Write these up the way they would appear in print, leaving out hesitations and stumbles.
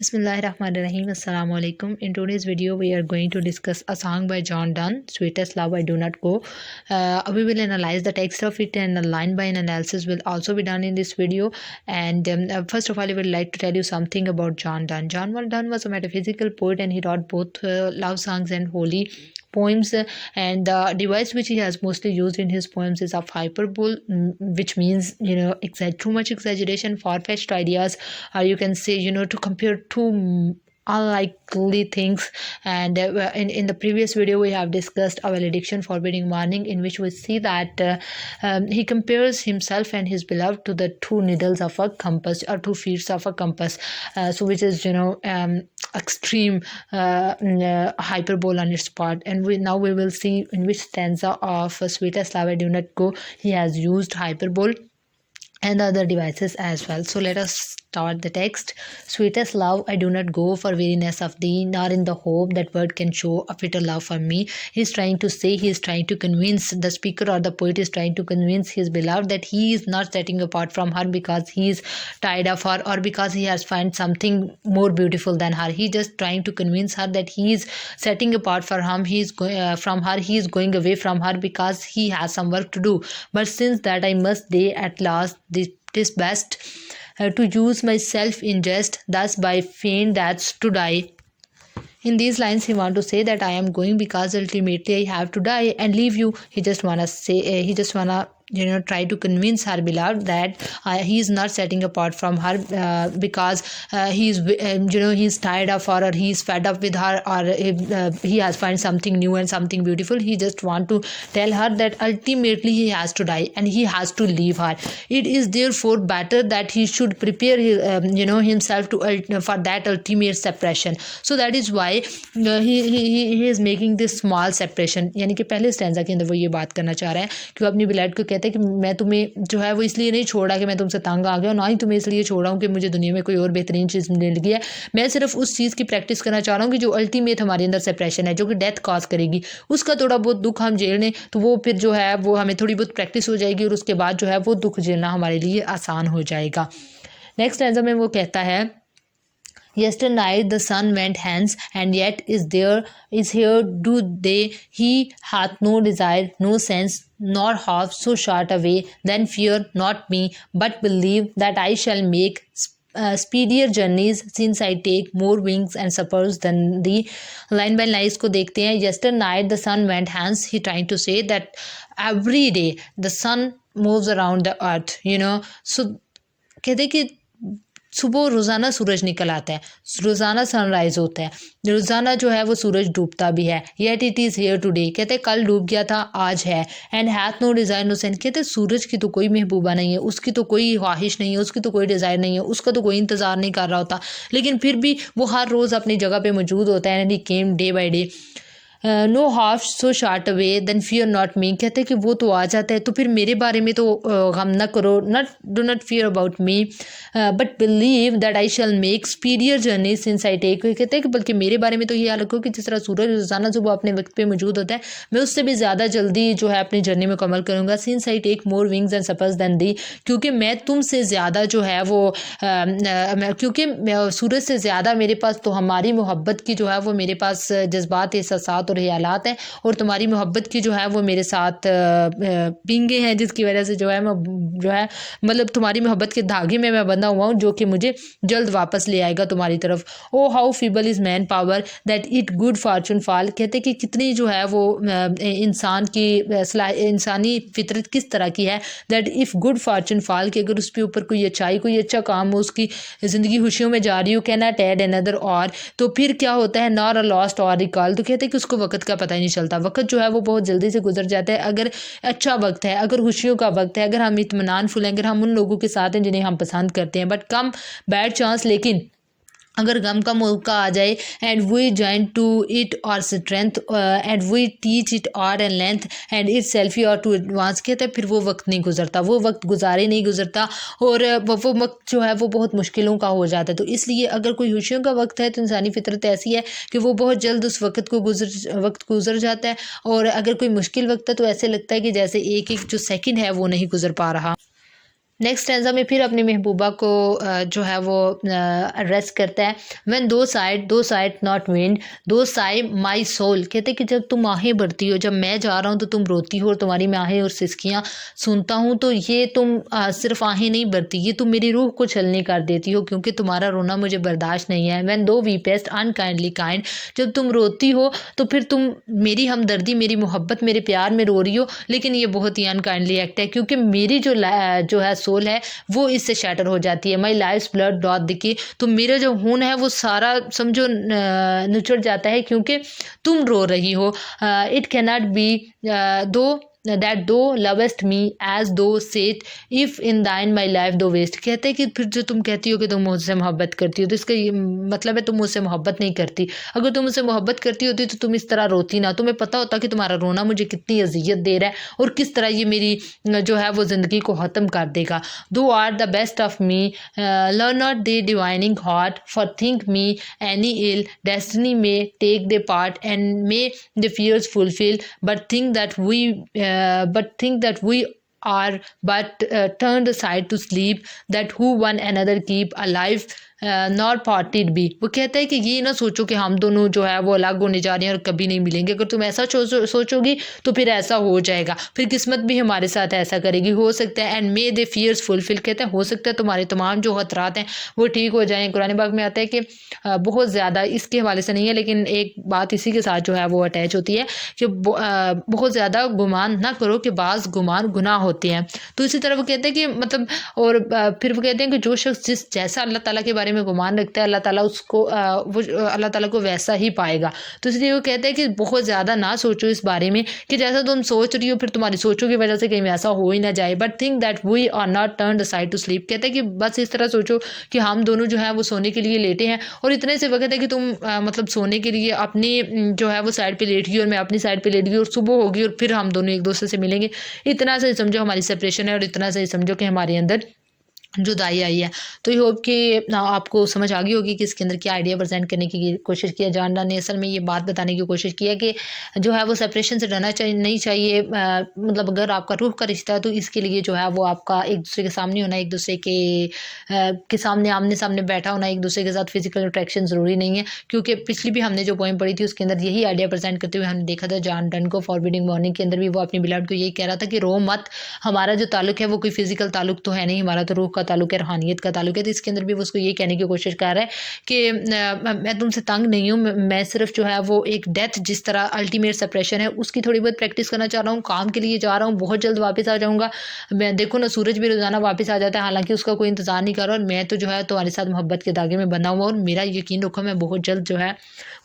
Bismillahirrahmanirrahim. Assalamu alaikum. In today's video, we are going to discuss a song by John Donne, "Sweetest Love I Do Not Go." We will analyze the text of it, and a line by analysis will also be done in this video. And first of all, I would like to tell you something about John Donne. John Donne was a metaphysical poet, and he wrote both love songs and holy poems, and the device which he has mostly used in his poems is of hyperbole, which means too much exaggeration, far-fetched ideas, or you can say to compare two unlikely things. And in the previous video we have discussed a valediction forbidding warning, in which we see that he compares himself and his beloved to the two needles of a compass, or two feet of a compass, so which is extreme hyperbole on its part. And we will see in which stanza of "Sweetest Love I Do Not Go" he has used hyperbole and other devices as well. So let us start the text. "Sweetest love, I do not go for weariness of thee, nor in the hope that word can show a fitter love for me." He's trying to say, he's trying to convince, the speaker or the poet is trying to convince his beloved that he is not setting apart from her because he is tired of her, or because he has found something more beautiful than her. He's just trying to convince her that he is setting apart for him. He is from her. He is going away from her because he has some work to do. "But since that I must die at last, it is best to use myself in jest, thus by feign that's to die." In these lines he want to say that I am going because ultimately I have to die and leave you. He just wanna say, he just wanna try to convince her beloved that he is not setting apart from her because he's tired of her, or he's fed up with her, or he has found something new and something beautiful. He just want to tell her that ultimately he has to die and he has to leave her. It is therefore better that he should prepare himself for that ultimate separation. So that is why he is making this small separation. यानी कि पहले stanza के अंदर वो ये बात करना चाह रहा है कि वो अपनी बिलाइड को कहते हैं कि मैं तुम्हें जो है वो इसलिए नहीं छोड़ा कि मैं तुमसे तंग आ गया, और ना ही तुम्हें इसलिए छोड़ा हूँ कि मुझे दुनिया में कोई और बेहतरीन चीज़ मिल गई है। मैं सिर्फ उस चीज़ की प्रैक्टिस करना चाह रहा हूँ कि जो अल्टीमेट हमारे अंदर सेपरेशन है, जो कि डेथ कॉज करेगी, उसका थोड़ा बहुत दुख हम झेल लें, तो वो फिर जो है वो हमें थोड़ी बहुत प्रैक्टिस हो जाएगी, और उसके बाद जो है वो दुख झेलना हमारे लिए आसान हो जाएगा। नेक्स्ट स्टैंजा में वो कहता है, "Yesternight the sun went hence, and yet is here do they. He hath no desire, no sense, nor half so short away. Then fear not me, but believe that I shall make speedier journeys, since I take more wings and suppers than thee." Line by line इसको देखते हैं. Yesternight the sun went hence. He trying to say that every day the sun moves around the earth, so कहते हैं कि सुबह रोज़ाना सूरज निकल आता है, रोज़ाना सनराइज़ होता है, रोज़ाना जो है वो सूरज डूबता भी है। Yet it is here today, कहते हैं कल डूब गया था, आज है। And hath no desire no sense, कहते हैं सूरज की तो कोई महबूबा नहीं है, उसकी तो कोई ख्वाहिश नहीं है, उसकी तो कोई डिज़ायर नहीं है, उसका तो कोई इंतज़ार नहीं कर रहा होता, लेकिन फिर भी वो हर रोज़ अपनी जगह पर मौजूद होता है। And he came day by day, no half so short away then fear not me, कहते हैं कि वो तो आ जाता है, तो फिर मेरे बारे में तो गम न करो, do not fear about me, but believe that I shall make speedier journey since I take, कहते हैं कि बल्कि मेरे बारे में तो ये रखो कि जिस तरह सूरज रोज़ाना सुबह अपने वक्त पे मौजूद होता है, मैं उससे भी ज़्यादा जल्दी जो है अपनी जर्नी मुकम्मल करूँगा। Since I take more wings and spurs than thee, क्योंकि मैं तुमसे ज़्यादा जो है वो क्योंकि सूरज से ज़्यादा मेरे पास तो हमारी मोहब्बत की जो है वो मेरे पास जज्बात, एहसासात और ख्यालात हैं, और तुम्हारी मोहब्बत की जो है वो मेरे साथ पिंगे हैं, जिसकी वजह से जो है मैं जो है मतलब तुम्हारी मोहब्बत के धागे में मैं बंधा हुआ हूँ, जो कि मुझे जल्द वापस ले आएगा तुम्हारी तरफ। O how feeble is man power that it good fortune fall, कहते कि कितनी जो है वो इंसान की इंसानी फितरत किस तरह की है, that if good fortune fall, कि अगर उसके ऊपर कोई अच्छाई, कोई अच्छा काम हो, उसकी ज़िंदगी खुशियों में जा रही हो, कैन नॉट ऐड अनदर, और तो फिर क्या होता है, नॉर अ लॉस्ट और रिकॉल, तो कहते हैं कि उसको वक्त का पता ही नहीं चलता, वक्त जो है वो बहुत जल्दी से गुजर जाता है। अगर अच्छा वक्त है, अगर खुशियों का वक्त है, अगर हम इत्मीनान फुल हैं, अगर हम उन लोगों के साथ हैं जिन्हें हम पसंद करते हैं, बट कम बैड चांस, लेकिन अगर गम का मौका आ जाए, and we join to it our strength and we teach it art and length and itself o'er to advance, कहते हैं फिर वो वक्त नहीं गुजरता, वो वक्त गुजारे नहीं गुजरता, और वो वक्त जो है वो बहुत मुश्किलों का हो जाता है। तो इसलिए अगर कोई खुशियों का वक्त है तो इंसानी फितरत ऐसी है कि वो बहुत जल्द उस वक्त गुजर जाता है, और अगर कोई मुश्किल वक्त है तो ऐसे लगता है कि जैसे एक एक जो सेकंड है वो नहीं गुजर पा रहा। नेक्स्ट स्टैंजा में फिर अपनी महबूबा को जो है वो एड्रेस करता है। व्हेन दो साइड नॉट विंड दो साई माई सोल, कहते हैं कि जब तुम आहें भरती हो, जब मैं जा रहा हूँ तो तुम रोती हो और तुम्हारी मैं आहें और सिसकियाँ सुनता हूँ, तो ये तुम सिर्फ आहें नहीं भरती, ये तुम मेरी रूह को छलनी कर देती हो, क्योंकि तुम्हारा रोना मुझे बर्दाश्त नहीं है। व्हेन दो वीपेस्ट अनकाइंडली काइंड, जब तुम रोती हो तो फिर तुम मेरी हमदर्दी, मेरी मोहब्बत, मेरे प्यार में रो रही हो, लेकिन ये बहुत ही अनकाइंडली एक्ट है, क्योंकि मेरी जो है सोल है वो इससे शैटर हो जाती है। माई लाइफ ब्लड डॉट दिखी, तो मेरा जो खून है वो सारा समझो निचड़ जाता है, क्योंकि तुम रो रही हो। इट कैनॉट बी दो दैट दो लवेस्ट मी एज दो सेट इफ़ इन दाइन माई लाइफ दो वेस्ट, कहते हैं कि फिर जो तुम कहती हो कि तुम मुझसे मोहब्बत करती हो, तो इसका ये मतलब है तुम मुझसे मोहब्बत नहीं करती। अगर तुम मुझसे मोहब्बत करती होती तो तुम इस तरह रोती ना, तुम्हें पता होता कि तुम्हारा रोना मुझे कितनी अजियत दे रहा है और किस तरह ये मेरी जो है वो ज़िंदगी को ख़त्म कर देगा। Thou art the best of me let not the divining heart forethink me any ill destiny may take the part and may the fears fulfil but think that we are but turned aside to sleep, that who one another keep alive not parted be. वो कहता है कि ये ना सोचो कि हम दोनों जो है वो अलग होने जा रहे हैं और कभी नहीं मिलेंगे। अगर तुम ऐसा सोचोगी तो फिर ऐसा हो जाएगा, फिर किस्मत भी हमारे साथ ऐसा करेगी, हो सकता है। And may they fears fulfil, कहते हैं हो सकता है तुम्हारे तमाम जो खतरात हैं वो ठीक हो जाएं। कुरान पाक में आता है कि बहुत ज़्यादा इसके हवाले से नहीं है, लेकिन एक बात इसी के साथ जो है वो अटैच होती है कि बहुत ज़्यादा गुमान ना करो कि बाज़ गुमान गुनाह होते हैं। तो इसी तरह वो कहते हैं कि मतलब, और फिर वो कहते हैं कि जो शख्स जिस जैसा अल्लाह ताला के बारे में गुमान रखता है, अल्लाह ताला उसको वो अल्लाह ताला को वैसा ही पाएगा। तो इसलिए वो कहते हैं कि बहुत ज़्यादा ना सोचो इस बारे में कि जैसा तुम सोच रही हो फिर तुम्हारी सोचों की वजह से कहीं ऐसा हो ही ना जाए। But think that we are not turned aside to sleep, कहते हैं कि बस इस तरह सोचो कि हम दोनों जो है वो सोने के लिए लेटे हैं और इतने से वक्त है कि तुम मतलब सोने के लिए अपनी जो है वो साइड पे लेट गई और मैं अपनी साइड पे लेट गई और सुबह होगी और फिर हम दोनों एक दूसरे से मिलेंगे। इतना से समझो हमारी सेपरेशन है और इतना से समझो कि हमारे अंदर जुदाई आई है। तो ये होप कि आपको समझ आ गई होगी कि इसके अंदर क्या आइडिया प्रेजेंट करने की कोशिश किया। जॉन डन ने असल में ये बात बताने की कोशिश की है कि जो है वो सेपरेशन से डरना नहीं चाहिए। मतलब अगर आपका रूह का रिश्ता है तो इसके लिए जो है वो आपका एक दूसरे के सामने होना, एक दूसरे के सामने आमने सामने बैठा होना, एक दूसरे के साथ फिजिकल अट्रैक्शन ज़रूरी नहीं है। क्योंकि पिछली भी हमने जो पोएम पढ़ी थी उसके अंदर यही आइडिया प्रेजेंट करते हुए हमने देखा था जॉन डन को फॉरबिडिंग मॉर्निंग के अंदर भी वो अपनी बिलव्ड को यही कह रहा था कि रो मत, हमारा जो ताल्लुक है वो कोई फिजिकल ताल्लुक तो है नहीं, हमारा तो रूह का ताल्लुक है, रूहानियत का ताल्लुक है। तो इसके अंदर भी वो उसको ये कहने की कोशिश कर रहा है कि मैं तुमसे तंग नहीं हूँ, मैं सिर्फ जो है वो एक डेथ जिस तरह अल्टीमेट सेपरेशन है उसकी थोड़ी बहुत प्रैक्टिस करना चाह रहा हूँ। काम के लिए जा रहा हूँ, बहुत जल्द वापस आ जाऊँगा। मैं देखो ना सूरज भी रोज़ाना वापस आ जाता है, हालांकि उसका कोई इंतज़ार नहीं कर रहा और मैं तो जो है तुम्हारे साथ मोहब्बत के धागे में बना हुआ और मेरा यकीन रखो मैं बहुत जल्द जो है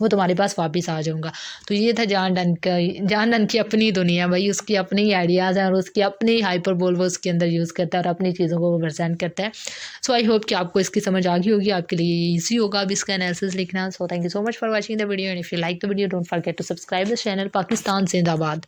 वो तुम्हारे पास वापस आ जाऊँगा। तो ये था जॉन डन की अपनी दुनिया भाई, उसकी अपनी आइडियाज़ हैं और उसकी अपनी हाइपरबोल वो उसके अंदर यूज़ करता है और अपनी चीज़ों को वो प्रेजेंट करता है। सो आई होप कि आपको इसकी समझ आ गई होगी, आपके लिए ईजी होगा अब इसका एनालिसिस लिखना। So thank you so much for watching the video and if you like the video don't forget to subscribe the channel. Pakistan जिंदाबाद।